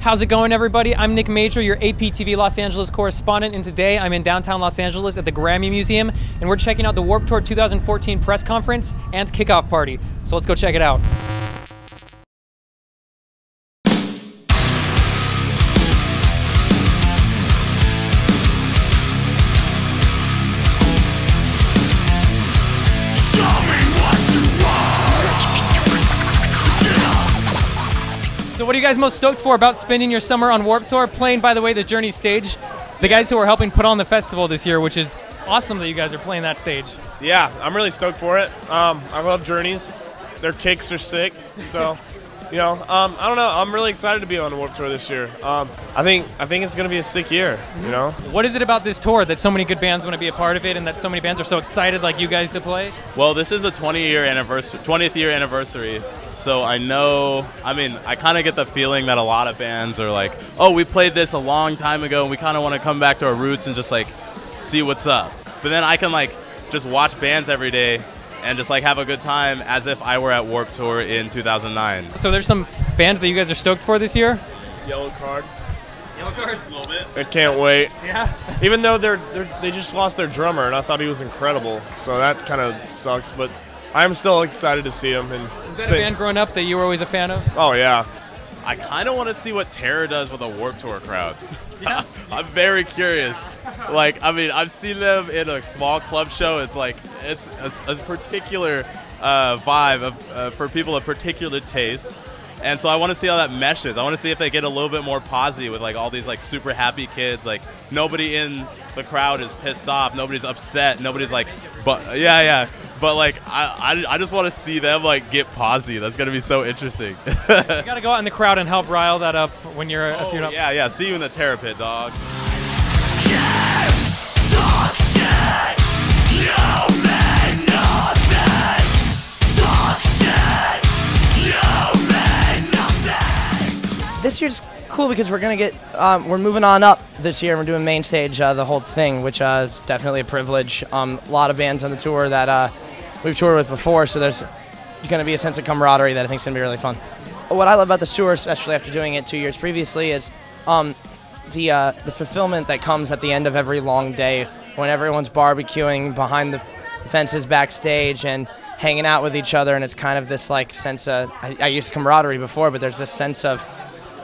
How's it going, everybody? I'm Nick Major, your APTV Los Angeles correspondent, and today I'm in downtown Los Angeles at the Grammy Museum, and we're checking out the Warped Tour 2014 press conference and kickoff party. So let's go check it out. So what are you guys most stoked for about spending your summer on Warped Tour, playing, by the way, the Journey stage? The guys who are helping put on the festival this year, which is awesome that you guys are playing that stage. Yeah, I'm really stoked for it. I love Journeys. Their kicks are sick. So, I don't know. I'm really excited to be on the Warped Tour this year. I think it's going to be a sick year, What is it about this tour that so many good bands want to be a part of it and that so many bands are so excited like you guys to play? Well, this is the 20th year anniversary. So I kind of get the feeling that a lot of bands are like, oh, we played this a long time ago and we kind of want to come back to our roots and just like see what's up. But then I can like just watch bands every day and just like have a good time as if I were at Warped Tour in 2009. So there's some bands that you guys are stoked for this year? Yellow Card. Yellow Card? A little bit. I can't wait. Yeah. Even though they just lost their drummer and I thought he was incredible. So that kind of sucks, but I'm still excited to see him. And is that a band growing up that you were always a fan of? Oh, yeah. I kind of want to see what Terror does with a Warped Tour crowd. Yeah. I'm very curious. I've seen them in a small club show. It's like, it's a particular vibe for people of particular taste. And so I want to see how that meshes. I want to see if they get a little bit more posy with like all these like super happy kids. Like nobody in the crowd is pissed off. Nobody's upset. Nobody's like, but yeah. But like I just want to see them like get posy. That's gonna be so interesting. You gotta go out in the crowd and help rile that up when you're a few up. Yeah. See you in the Terror Pit, dog. This year's cool because we're gonna get we're moving on up this year and we're doing main stage the whole thing, which is definitely a privilege. A lot of bands on the tour that we've toured with before, so there's gonna be a sense of camaraderie that I think is gonna be really fun. What I love about this tour, especially after doing it 2 years previously, is the fulfillment that comes at the end of every long day when everyone's barbecuing behind the fences backstage and hanging out with each other, and it's kind of this like sense of I used camaraderie before, but there's this sense of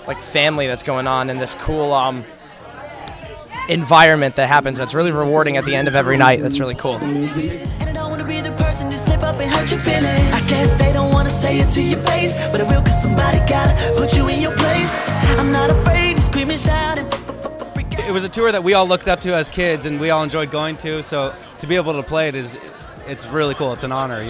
like family that's going on and this cool environment that happens that's really rewarding at the end of every night. That's really cool. And I don't want to be the person to slip up and hurt your feelings. I guess they don't want to say it to your face, but I will cause somebody gotta put you in your place. I'm not afraid to scream and shout. It was a tour that we all looked up to as kids and we all enjoyed going to, so to be able to play it it's really cool. It's an honor,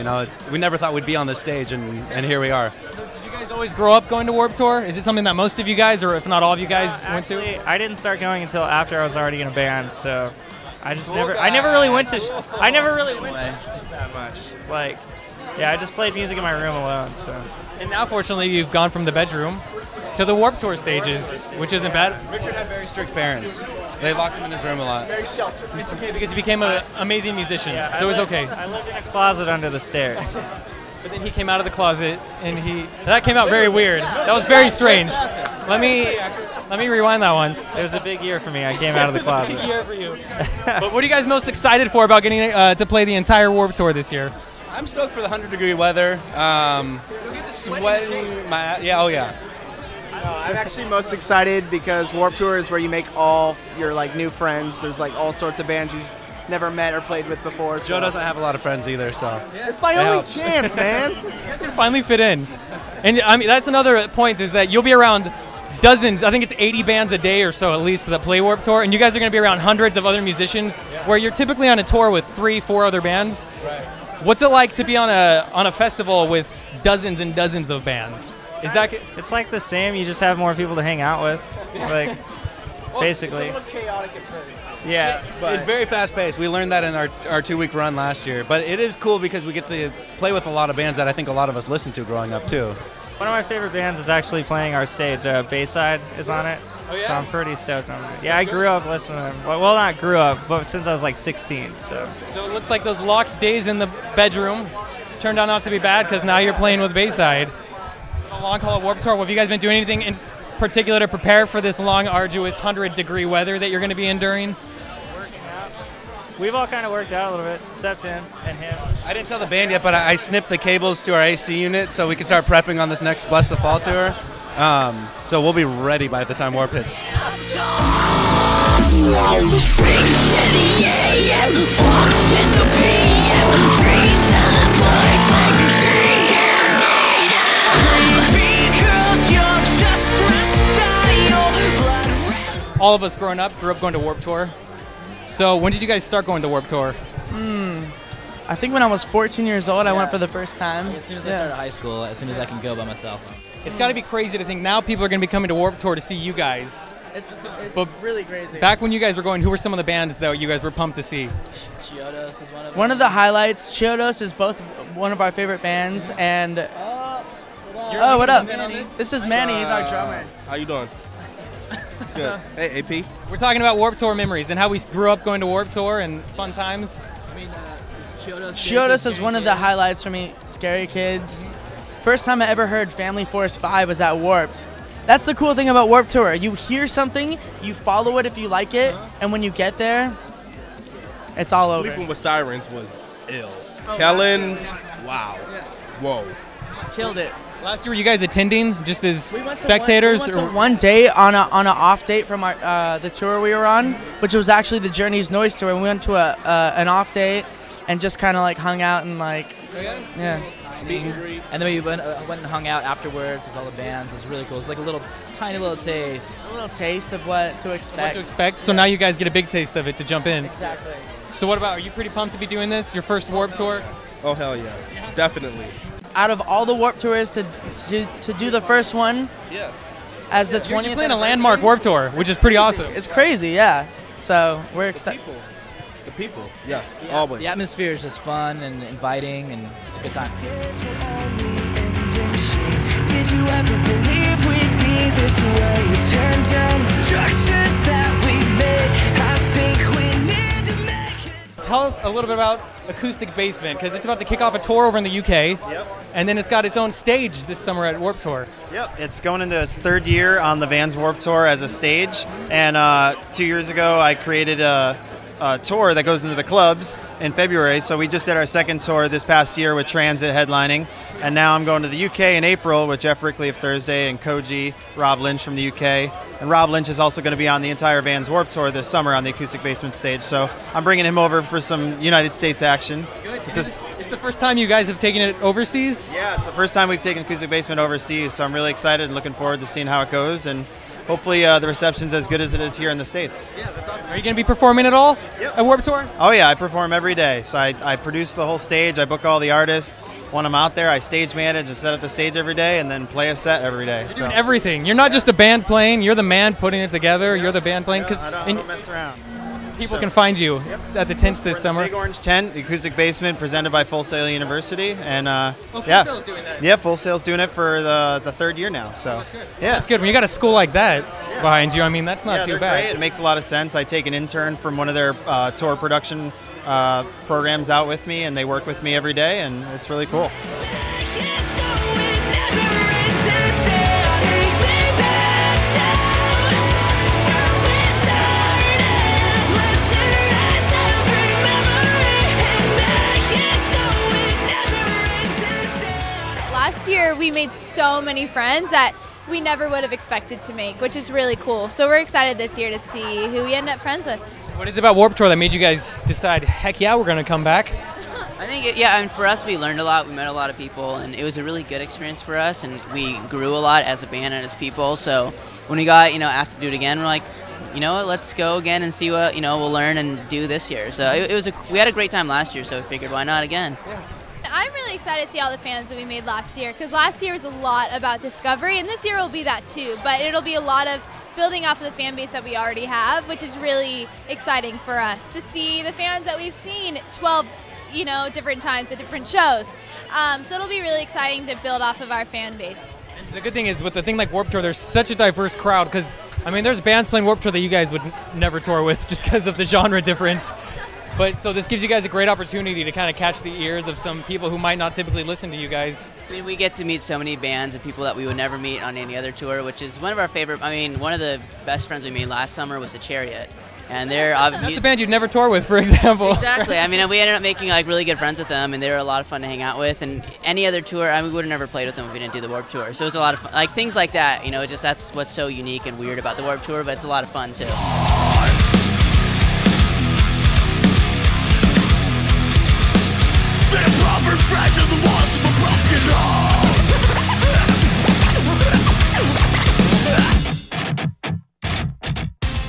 we never thought we'd be on this stage and here we are. Did you guys always grow up going to Warped Tour? Is it something that most of you guys, or if not all of you guys, went to? I didn't start going until after I was already in a band, so I never really went to that much. Like, yeah, I just played music in my room alone. So. And now, fortunately, you've gone from the bedroom to the Warped Tour stages, which isn't bad. Richard had very strict parents. They locked him in his room a lot. Very sheltered. It's okay because he became an amazing musician, so it was okay. I lived in a closet under the stairs. But then he came out of the closet, and that came out very weird. That was very strange. Let me rewind that one. It was a big year for me. I came out of the closet. Big year for you. But what are you guys most excited for about getting to play the entire Warped Tour this year? I'm stoked for the 100-degree weather. Sweating my yeah. I'm actually most excited because Warped Tour is where you make all your like new friends. There's like all sorts of bands you've never met or played with before. So. Joe doesn't have a lot of friends either, so yeah, it's my only chance, man. You guys can finally fit in, and I mean that's another point is that you'll be around dozens. I think it's 80 bands a day or so at least that play Warped Tour, and you guys are going to be around hundreds of other musicians. Where you're typically on a tour with 3-4 other bands. Right. What's it like to be on a festival with dozens and dozens of bands? It's like the same. You just have more people to hang out with, like basically. It's a little chaotic at first. Yeah, but it's very fast-paced. We learned that in our 2-week run last year. But it is cool because we get to play with a lot of bands that I think a lot of us listened to growing up too. One of my favorite bands is actually playing our stage. Bayside is on it. Oh, yeah? So I'm pretty stoked on it. Yeah, I grew up listening to them. Well, not grew up, but since I was like 16. So it looks like those locked days in the bedroom turned out not to be bad because now you're playing with Bayside. A long haul at Warped Tour. Have you guys been doing anything particular to prepare for this long, arduous 100-degree weather that you're going to be enduring? Working out. We've all kind of worked out a little bit, except him and him. I didn't tell the band yet, but I snipped the cables to our AC unit so we can start prepping on this next Bless the Fall tour. So we'll be ready by the time Warp hits. All of us growing up grew up going to Warp Tour. So when did you guys start going to Warp Tour? I think when I was 14 years old, I went for the first time. As soon as I started high school, as soon as I can go by myself. It's got to be crazy to think now people are going to be coming to Warp Tour to see you guys. It's But really crazy. Back when you guys were going, who were some of the bands that you guys were pumped to see? Chiodos is one of them. One of the highlights, Chiodos is both one of our favorite bands, and what up? This is Manny, he's our drummer. How you doing? Good. Hey, AP. We're talking about Warp Tour memories and how we grew up going to Warp Tour and fun times. Chiodos is one of the highlights for me. Scary Kids. First time I ever heard Family Force 5 was at Warped. That's the cool thing about Warped Tour. You hear something, you follow it if you like it, and when you get there, it's all over. Sleeping with Sirens was ill. Kellen, wow. Whoa. Killed it. Last year, were you guys attending just as spectators? We went to one day on a off date from our, the tour we were on, which was actually the Journey's Noise tour. We went to an off date and just kind of like hung out and like, yeah. And then we went and hung out afterwards with all the bands. It was really cool. It's like a tiny little taste. A little taste of what to expect. What to expect. So now you guys get a big taste of it to jump in. Exactly. So what about, are you pretty pumped to be doing this? Your first Warp Tour? Oh, hell yeah. Definitely. Out of all the Warp Tours to do the first one, as the 20th. You're playing a landmark Warp Tour, which is pretty awesome. It's crazy, yeah. So we're excited. The people, yes, always. The atmosphere is just fun and inviting, and it's a good time. Did you ever believe we'd be this way? We turned down the structures that we made. I think we need to make it. Tell us a little bit about Acoustic Basement, because it's about to kick off a tour over in the UK, and then it's got its own stage this summer at Warp Tour. Yep, it's going into its third year on the Vans Warp Tour as a stage, and 2 years ago I created a tour that goes into the clubs in February. So we just did our second tour this past year with Transit headlining, and now I'm going to the UK in April with Jeff Rickley of Thursday and Koji, Rob Lynch from the UK. And Rob Lynch is also going to be on the entire Vans Warp Tour this summer on the Acoustic Basement stage. So I'm bringing him over for some United States action. Good. It's the first time you guys have taken it overseas? Yeah, it's the first time we've taken Acoustic Basement overseas, so I'm really excited and looking forward to seeing how it goes. And hopefully the reception's as good as it is here in the States. Yeah, that's awesome. Are you going to be performing at all at Warp Tour? Oh yeah, I perform every day. So I produce the whole stage, I book all the artists. When I'm out there, I stage manage and set up the stage every day and then play a set every day. You're doing everything. You're not just a band playing, you're the man putting it together, you're the band playing. I don't mess around. People can find you at the tents this summer. Big Orange Tent, the Acoustic Basement, presented by Full Sail University, and Full Sail's doing that. Yeah, Full Sail's doing it for the third year now. So yeah, that's good. When you got a school like that behind you, I mean, that's not too bad. Great. It makes a lot of sense. I take an intern from one of their tour production programs out with me, and they work with me every day, and it's really cool. Last year we made so many friends that we never would have expected to make, which is really cool. So we're excited this year to see who we end up friends with. What is it about Warp Tour that made you guys decide, heck yeah, we're going to come back? I think, yeah, and for us, we learned a lot. We met a lot of people, and it was a really good experience for us, and we grew a lot as a band and as people. So when we got, asked to do it again, we're like, let's go again and see what, we'll learn and do this year. So we had a great time last year, so we figured, why not again? Yeah. I'm really excited to see all the fans that we made last year, because last year was a lot about discovery, and this year will be that too, but it'll be a lot of building off of the fan base that we already have, which is really exciting for us to see the fans that we've seen 12 different times at different shows. So it'll be really exciting to build off of our fan base. And the good thing is with a thing like Warp Tour, there's such a diverse crowd, because I mean there's bands playing Warp Tour that you guys would never tour with just because of the genre difference. But so this gives you guys a great opportunity to kind of catch the ears of some people who might not typically listen to you guys. I mean, we get to meet so many bands and people that we would never meet on any other tour, which is one of our favorite. I mean, one of the best friends we made last summer was the Chariot. And they're that's a band you'd never tour with, for example. Exactly. I mean, we ended up making like really good friends with them, and they were a lot of fun to hang out with. And any other tour, I mean, we would have never played with them if we didn't do the Warped Tour. So it was a lot of fun. Like things like that, you know, just that's what's so unique and weird about the Warped Tour, but it's a lot of fun too.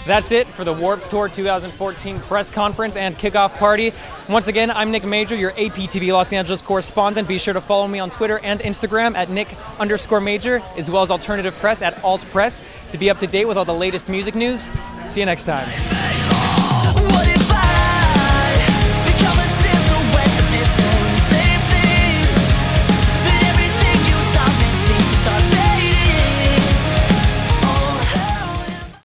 That's it for the Warped Tour 2014 press conference and kickoff party. Once again, I'm Nick Major, your APTV Los Angeles correspondent. Be sure to follow me on Twitter and Instagram at Nick_Major, as well as Alternative Press at Alt Press, to be up to date with all the latest music news. See you next time.